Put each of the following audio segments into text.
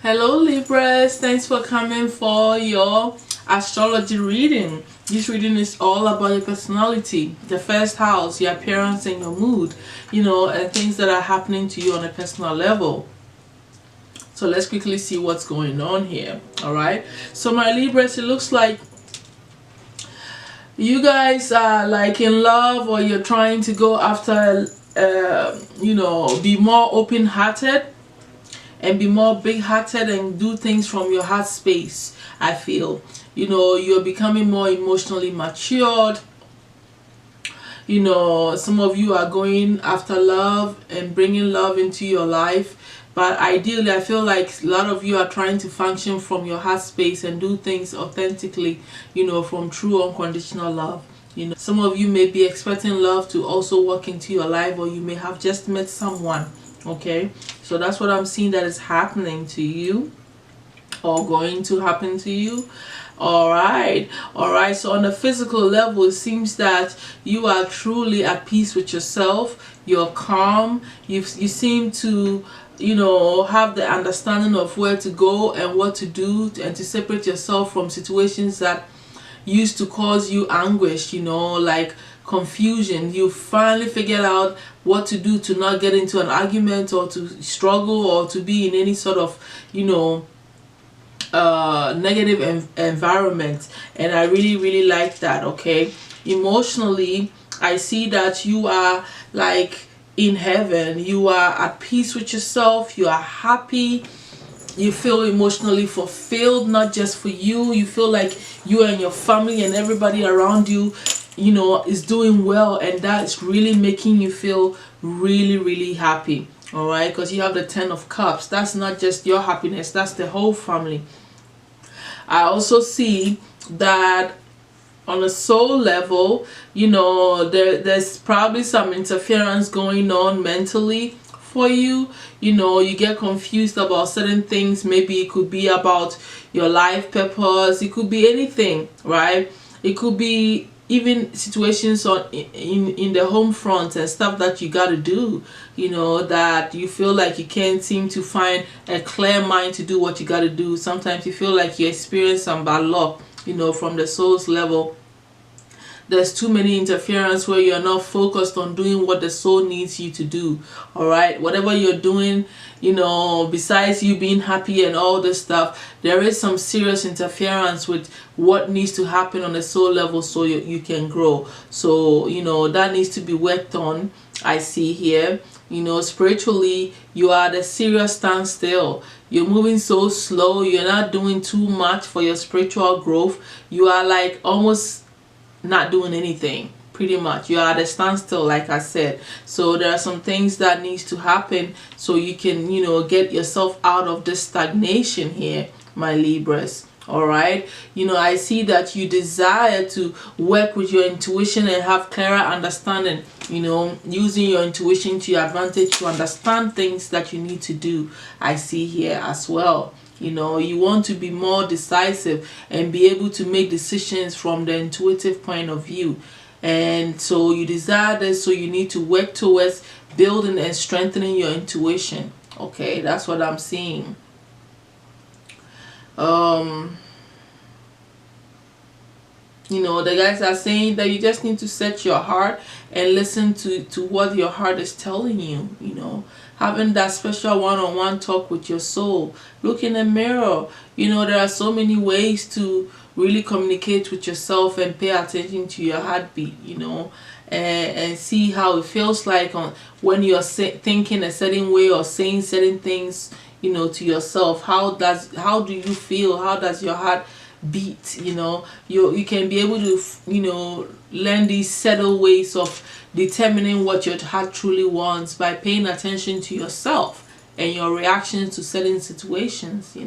Hello Libras, thanks for coming for your astrology reading. This reading is all about your personality, the first house, your appearance and your mood, and things that are happening to you on a personal level. So let's quickly see what's going on here. Alright, so my Libras, it looks like you guys are like in love, or you're trying to go after be more open-hearted and be more big-hearted and do things from your heart space. I feel you're becoming more emotionally matured. Some of you are going after love and bringing love into your life, but ideally I feel like a lot of you are trying to function from your heart space and do things authentically, from true unconditional love. Some of you may be expecting love to also walk into your life, or you may have just met someone. Okay, so that's what I'm seeing that is happening to you or going to happen to you. All right, so on a physical level, it seems that you are truly at peace with yourself. You're calm. You seem to have the understanding of where to go and what to do, and to separate yourself from situations that used to cause you anguish, like confusion. You finally figured out what to do to not get into an argument, or to struggle, or to be in any sort of negative environment. And I really like that. Okay, emotionally I see that you are like in heaven. You are at peace with yourself. You are happy. You feel emotionally fulfilled, not just for you. You feel like you and your family and everybody around you is doing well, and that's really making you feel really happy. All right, because you have the 10 of Cups. That's not just your happiness, that's the whole family. I also see that on a soul level, there's probably some interference going on mentally for you. You get confused about certain things. Maybe it could be about your life purpose. It could be anything, right? It could be even situations in the home front and stuff that you got to do, that you feel like you can't seem to find a clear mind to do what you got to do. Sometimes you feel like you experience some bad luck, from the soul's level. There's too many interference where you're not focused on doing what the soul needs you to do. All right, whatever you're doing, besides you being happy and all this stuff, there is some serious interference with what needs to happen on the soul level, so you can grow. So that needs to be worked on. I see here, spiritually you are at a serious standstill. You're moving so slow. You're not doing too much for your spiritual growth. You are like almost not doing anything. Pretty much you're at a standstill, like I said. So there are some things that needs to happen so you can get yourself out of this stagnation here, my Libras. All right, I see that you desire to work with your intuition and have clearer understanding, using your intuition to your advantage to understand things that you need to do. I see here as well. You want to be more decisive and be able to make decisions from the intuitive point of view. And so you desire this, so you need to work towards building and strengthening your intuition. Okay, that's what I'm seeing. The guys are saying that you just need to set your heart and listen to what your heart is telling you. Having that special one-on-one talk with your soul. Look in the mirror. There are so many ways to really communicate with yourself and pay attention to your heartbeat, and see how it feels like when you're thinking a certain way or saying certain things, to yourself. How do you feel? How does your heart beat? You can be able to learn these subtle ways of determining what your heart truly wants by paying attention to yourself and your reactions to certain situations.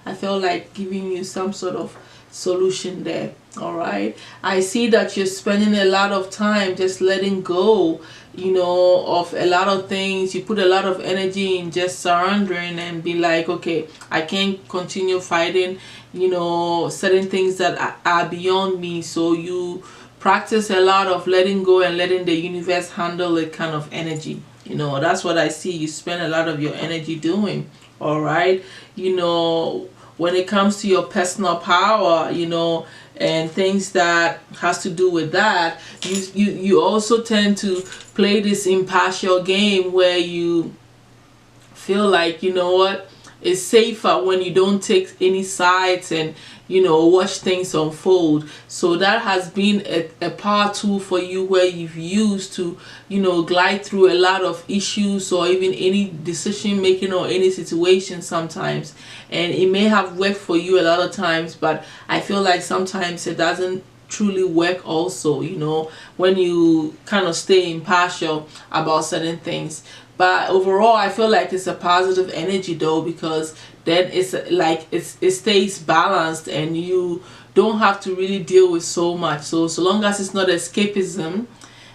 I feel like giving you some sort of solution there. All right, I see that you're spending a lot of time just letting go of a lot of things. You put a lot of energy in just surrendering and be like, okay, I can't continue fighting certain things that are beyond me. So you practice a lot of letting go and letting the universe handle it kind of energy. That's what I see you spend a lot of your energy doing. all right? You know, when it comes to your personal power, you know, and things that has to do with that, you also tend to play this impartial game where you feel like, you know what, it's safer when you don't take any sides and, you know, watch things unfold. So that has been a power tool for you where you've used to, you know, glide through a lot of issues or even any decision making or any situation sometimes. And it may have worked for you a lot of times, but I feel like sometimes it doesn't truly work also, you know, when you kind of stay impartial about certain things. But overall, I feel like it's a positive energy though, because then it's like it stays balanced and you don't have to really deal with so much. So long as it's not escapism,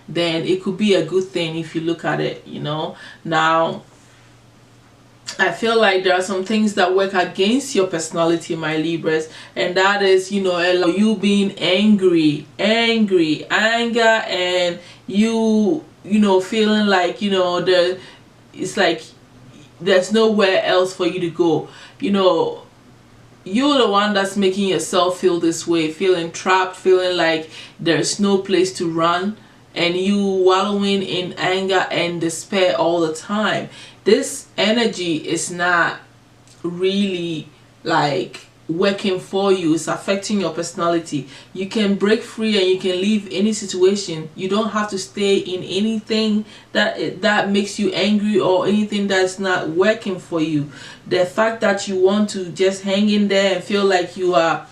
then it could be a good thing if you look at it, you know. Now, I feel like there are some things that work against your personality, my Libras, and that is, you know, you being anger, and you know, feeling like, you know, it's like there's nowhere else for you to go. You know, you're the one that's making yourself feel this way, feeling trapped, feeling like there's no place to run, and you wallowing in anger and despair all the time. This energy is not really like working for you. It's affecting your personality. You can break free and you can leave any situation. You don't have to stay in anything that makes you angry or anything that's not working for you. The fact that you want to just hang in there and feel like you are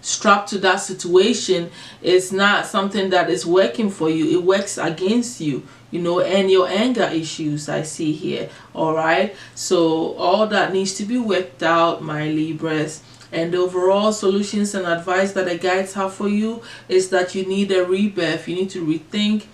strapped to that situation is not something that is working for you. It works against you, you know, and your anger issues I see here. All right, so all that needs to be worked out, my Libras. And the overall solutions and advice that the guides have for you is that you need a rebirth. You need to rethink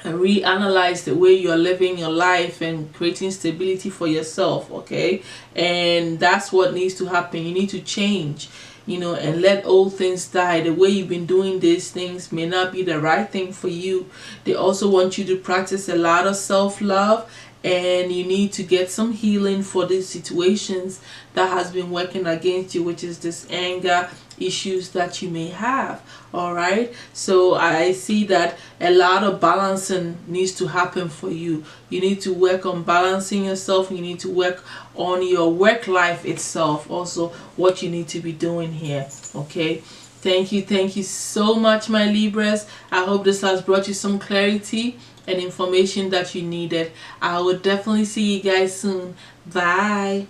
and reanalyze the way you're living your life and creating stability for yourself, okay? And that's what needs to happen. You need to change, you know, and let old things die. The way you've been doing these things may not be the right thing for you. They also want you to practice a lot of self-love, and you need to get some healing for these situations that has been working against you, which is this anger issues that you may have. All right, so I see that a lot of balancing needs to happen for you. You need to work on balancing yourself. You need to work on your work life itself, also what you need to be doing here. Okay, thank you so much, my Libras. I hope this has brought you some clarity and information that you needed. I will definitely see you guys soon. Bye.